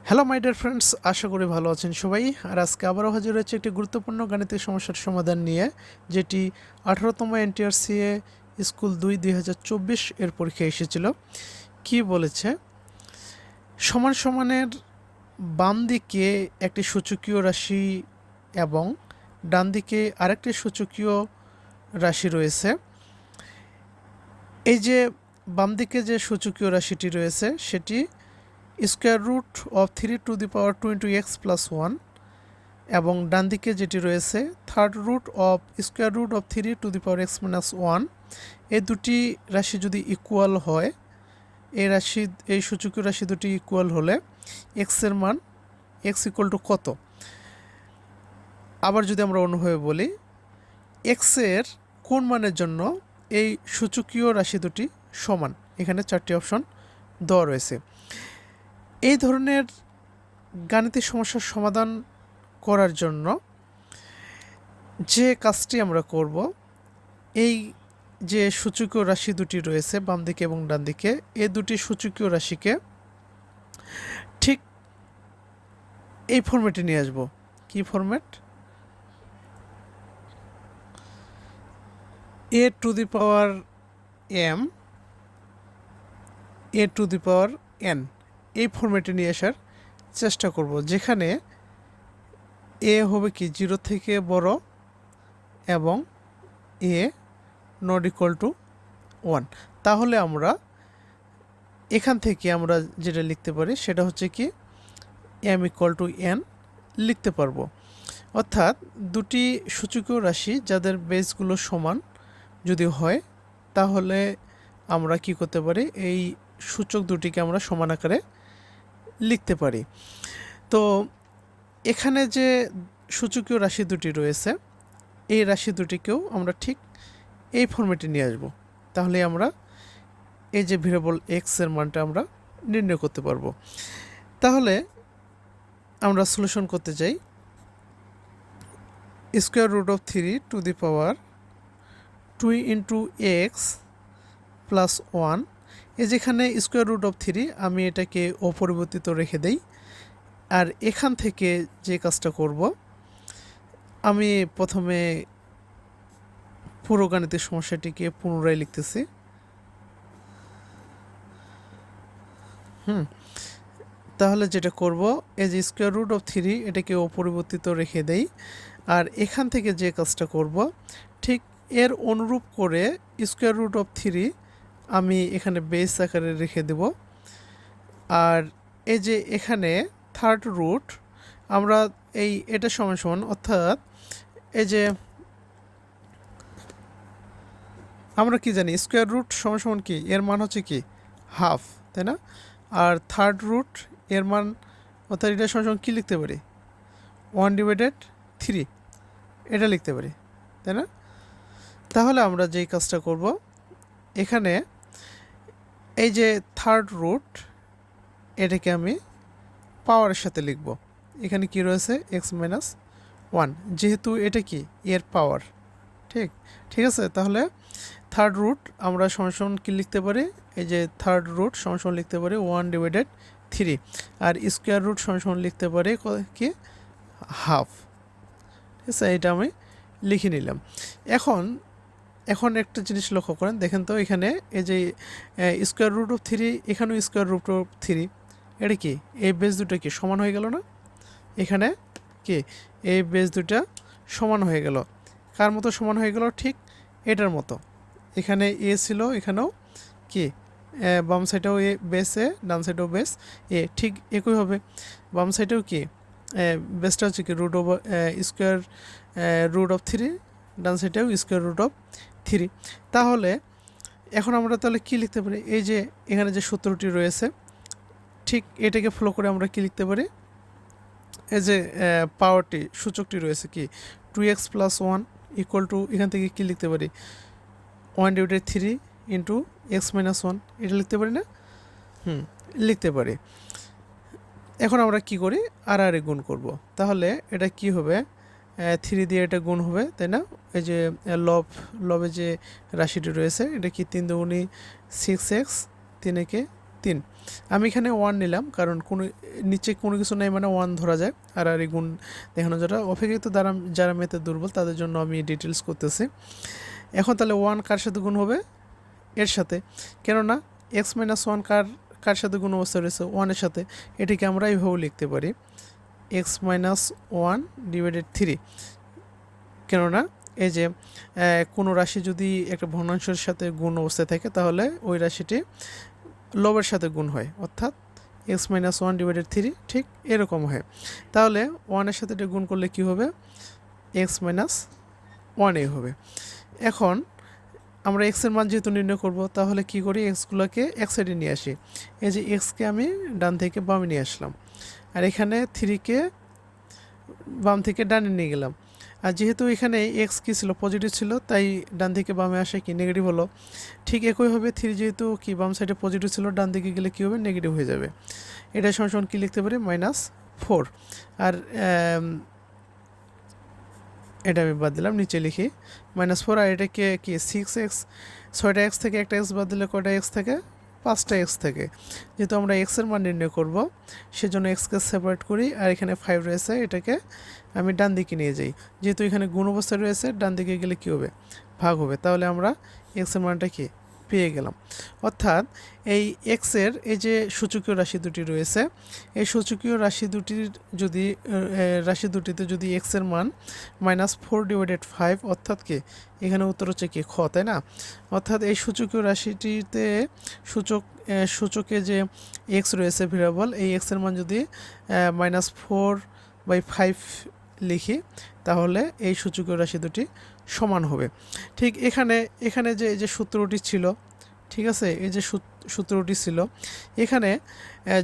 Hello my dear friends, আশা করি ভালো আছেন সবাই। আর আজকে আবারও হাজির হচ্ছে একটি গুরুত্বপূর্ণ গাণিতিক সমস্যার সমাধান নিয়ে, যেটি 18তম এনটিআরসিএ স্কুল ২-২০24 এর পরীক্ষায় এসেছিল। কি বলেছে? সমান সমানের বাম দিকে একটি সূচকীয় রাশি এবং ডান দিকে আরেকটি সূচকীয় রাশি রয়েছে। এই যে বাম দিকে যে সূচকীয় রাশিটি রয়েছে সেটি স্কোয়ার রুট অফ 3^2x+1 এবং ডান দিকে যেটি রয়েছে third root of square root of 3^x-1। এই দুটি রাশি যদি ইকুয়াল হয়, এই সূচকীয় রাশি দুটি ইকুয়াল হলে এক্সের মান এক্স ইকুয়াল টু কত? আবার যদি আমরা অন্যভাবে বলি, এক্সের কোন মানের জন্য এই সূচকীয় রাশি দুটি সমান? এখানে চারটি অপশন দেওয়া রয়েছে। এই ধরনের গাণিতিক সমস্যার সমাধান করার জন্য যে কাজটি আমরা করব, এই যে সূচকীয় রাশি দুটি রয়েছে বাম দিকে এবং ডান দিকে, এই দুটি সূচকীয় রাশিকে ঠিক এই ফরম্যাটে নিয়ে আসব। কি format? a to the power m a to the power n, এই ফরম্যাটে নিয়ে আসার চেষ্টা করব, যেখানে এ হবে কি 0 থেকে বড় এবং এ নট ইকুয়াল টু 1। তাহলে আমরা এখান থেকে আমরা যেটা লিখতে পারি সেটা হচ্ছে কি m ইকুয়াল টু n লিখতে পারবো। অর্থাৎ দুটি সূচকীয় রাশি যাদের বেসগুলো সমান যদি হয়, তাহলে আমরা কি করতে পারি, এই সূচক দুটিকে আমরা সমান আকারে লিখতে পারি। তো এখানে যে সূচকীয় রাশি দুটি রয়েছে, এই রাশি দুটিকেও আমরা ঠিক এই ফরম্যাটে নিয়ে আসব। তাহলে আমরা এই যে ভেরিয়েবল এক্স এর মানটা আমরা নির্ণয় করতে পারবো। তাহলে আমরা সলিউশন করতে চাই। স্কোয়ার রুট অফ 3^2x+1, এই যেখানে স্কোয়ার রুট অফ 3 আমি এটাকে অপরিবর্তিত রেখে দেই। আর এখান থেকে যে কাজটা করব, আমি প্রথমে পুরো গাণিতিক সমস্যাটিকে পুনরায় লিখতেছি। তাহলে যেটা করব, এই যে স্কোয়ার রুট অফ 3 এটাকে অপরিবর্তিত রেখে দেই। আর এখান থেকে যে কাজটা করব, ঠিক এর অনুরূপ করে স্কোয়ার রুট অফ 3 আমি এখানে বেস আকারে রেখে দেব। আর এই যে এখানে থার্ড রুট, আমরা এটা সমান সমান, অর্থাৎ এই যে আমরা কি জানি স্কোয়ার রুট সমান সমান কি, এর মান হচ্ছে কি হাফ, তাই না? আর থার্ড রুট এর মান, অর্থাৎ এটা সমান সমান কী লিখতে পারি, 1/3 এটা লিখতে পারি, তাই না? তাহলে আমরা যেই কাজটা করব, এখানে এই যে থার্ড রুট এটাকে আমি পাওয়ারের সাথে লিখব। এখানে কি রয়েছে x-1, যেহেতু এটা কি এর পাওয়ার, ঠিক আছে। তাহলে থার্ড রুট আমরা সমান সমান কি লিখতে পারি, এই যে থার্ড রুট সমান সমান লিখতে পারি 1/3, আর স্কোয়ার রুট সমান সমান লিখতে পারি কি হাফ। ঠিক আছে, এটা আমি লিখে নিলাম। এখন একটা জিনিস লক্ষ্য করেন, দেখেন তো এখানে এই যে স্কোয়ার রুট অফ 3, এখানেও স্কোয়ার রুট অফ 3, এটা কি এই বেস দুটো কি সমান হয়ে গেল না? এখানে কি এই বেস দুটা সমান হয়ে গেল। কার মতো সমান হয়ে গেল? ঠিক এটার মতো। এখানে এ ছিল, এখানেও কি বাম সাইডেও এ বেস এ, ডান সাইডেও বেস এ, ঠিক একই হবে। বাম সাইডেও কি বেসটা হচ্ছে কি root over square root of 3, ডান সাইডেও স্কোয়ার রুট অফ 3। তাহলে এখন আমরা তাহলে কি লিখতে পারি, এই যে এখানে যে সূত্রটি রয়েছে, ঠিক এটাকে ফলো করে আমরা কি লিখতে পারি, এই যে পাওয়ারটি সূচকটি রয়েছে কি 2x+1 ইকুয়াল টু, এখান থেকে কি লিখতে পারি 1/3 ইন্টু x-1, এটা লিখতে পারি না? লিখতে পারি। এখন আমরা কি করি, আর গুণ করব। তাহলে এটা কি হবে, 3 দিয়ে এটা গুণ হবে, তাই না? এই যে লবে যে রাশিটি রয়েছে, এটা কি 3 × 2 = 6x, 3 × 3। আমি এখানে 1 নিলাম, কারণ কোনো নিচে কোনো কিছু নেই মানে 1 ধরা যায়। আর এই গুণ দেখানো যারা অপেক্ষিত দ্বারা যারা ম্যাথে দুর্বল তাদের জন্য আমি ডিটেলস করতেছি। এখন তাহলে 1 কার সাথে গুণ হবে? এর সাথে, কেননা এক্স মাইনাস 1 কার সাথে গুণ অবস্থায় রয়েছে? 1 এর সাথে। এটিকে আমরা এইভাবে লিখতে পারি এক্স মাইনাস 1 ডিভাইডেড 3। কেননা এই যে কোনো রাশি যদি একটা ভগ্নাংশের সাথে গুণ অবস্থায় থাকে তাহলে ওই রাশিটি লবের সাথে গুণ হয়, অর্থাৎ এক্স মাইনাস 1 ডিভাইডেড 3 ঠিক এরকম হয়। তাহলে 1 এর সাথে এটা গুণ করলে কি হবে? এক্স মাইনাস 1 হবে। এখন আমরা এক্সের মান যেহেতু নির্ণয় করব, তাহলে কি করি? এক্সগুলোকে এক সাইডে নিয়ে আসি। এই যে এক্সকে আমি ডান থেকে বামে নিয়ে আসলাম, আর এখানে 3কে বাম থেকে ডানে নিয়ে গেলাম। আর যেহেতু এখানে এক্স কী ছিল? পজিটিভ ছিল, তাই ডান থেকে বামে আসে কি নেগেটিভ হলো। ঠিক একইভাবে 3 যেহেতু কি বাম সাইডে পজিটিভ ছিল, ডান দিকে গেলে কী হবে? নেগেটিভ হয়ে যাবে। এটা সমান কী লিখতে পারি? -4। আর এটা আমি বাদ দিলাম, নিচে লিখি -4। আর এটাকে কি 6x, 6টা এক্স থেকে একটা এক্স বাদ দিলে কয়টা এক্স থাকে? 5টা এক্স থাকে। যেহেতু আমরা এক্সের মান নির্ণয় করব, সেজন্য এক্সকে সেপারেট করি। আর এখানে 5 রয়েছে, এটাকে আমি ডান দিকে নিয়ে যাই। যেহেতু এখানে গুণ অবস্থায় রয়েছে, ডান দিকে গেলে কী হবে? ভাগ হবে। তাহলে আমরা এক্সের মানটা কি পেয়ে গেলাম। অর্থাৎ এই এক্সের এই যে সূচকীয় রাশি দুটি রয়েছে, এই সূচকীয় রাশি দুটিতে যদি এক্সের মান -4 ডিভাইডেড 5, অর্থাৎ কি এখানে উত্তর হচ্ছে কি খ, তাই না? অর্থাৎ এই সূচকীয় রাশিটিতে সূচকে যে এক্স রয়েছে ভেরিয়েবল, এই এক্সের মান যদি -4/5 লিখি, তাহলে এই সূচকীয় রাশি দুটি সমান হবে। ঠিক এখানে যে এই যে সূত্রটি ছিল, ঠিক আছে, এই যে সূত্রটি ছিল এখানে,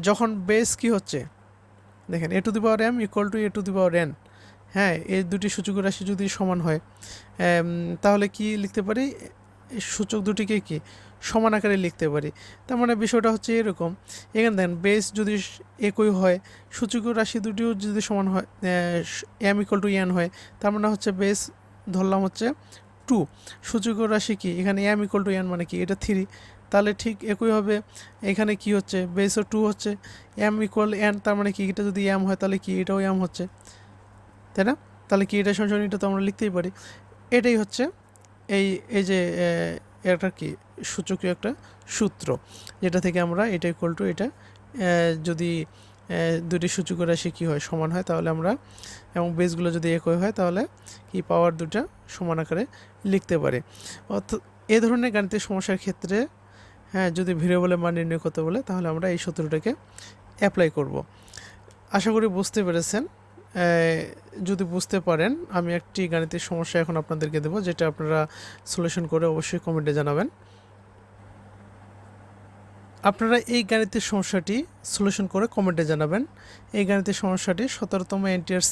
যখন বেস কি হচ্ছে দেখেন a to the power m equal to a to the power n, হ্যাঁ, এই দুটি সূচক রাশি যদি সমান হয়, তাহলে কি লিখতে পারি? সূচক দুটিকে কি সমান আকারে লিখতে পারি। তার মানে বিষয়টা হচ্ছে এরকম। এখানে দেখেন বেস যদি একই হয়, সূচকীয় রাশি দুটিও যদি সমান হয়, m ইকুয়াল টু n হয়, তার মানে হচ্ছে বেস ধরলাম হচ্ছে 2। সূচকীয় রাশি কি এখানে m ইকুয়াল টু n মানে কি এটা 3। তাহলে ঠিক একইভাবে এখানে কি হচ্ছে? বেসও 2 হচ্ছে, m ইকুয়াল n, তার মানে কি এটা যদি m হয় তাহলে কি এটাও m হচ্ছে, তাই না? তাহলে কি এটা সমান এটা তো আমরা লিখতেই পারি। এটাই হচ্ছে এই যে একটা কি সূচকীয় একটা সূত্র, যেটা থেকে আমরা এটা ইকুয়াল টু এটা, যদি দুটি সূচক রাশি কী হয়? সমান হয়, তাহলে আমরা এবং বেসগুলো যদি একই হয় তাহলে কি পাওয়ার দুটা সমান আকারে লিখতে পারে। অর্থাৎ এ ধরনের গাণিতিক সমস্যার ক্ষেত্রে, হ্যাঁ, যদি ভেরিয়েবলের মান নির্ণয় করতে বলে তাহলে আমরা এই সূত্রটাকে অ্যাপ্লাই করব। আশা করি বুঝতে পেরেছেন। যদি বুঝতে পারেন, আমি একটি গাণিতিক সমস্যা এখন আপনাদেরকে দেবো, যেটা আপনারা সলিউশন করে অবশ্যই কমেন্টে জানাবেন। আপনারা এই গাণিতিক সমস্যাটি সলিউশন করে কমেন্টে জানাবেন। এই গাণিতিক সমস্যাটি 17তম NTR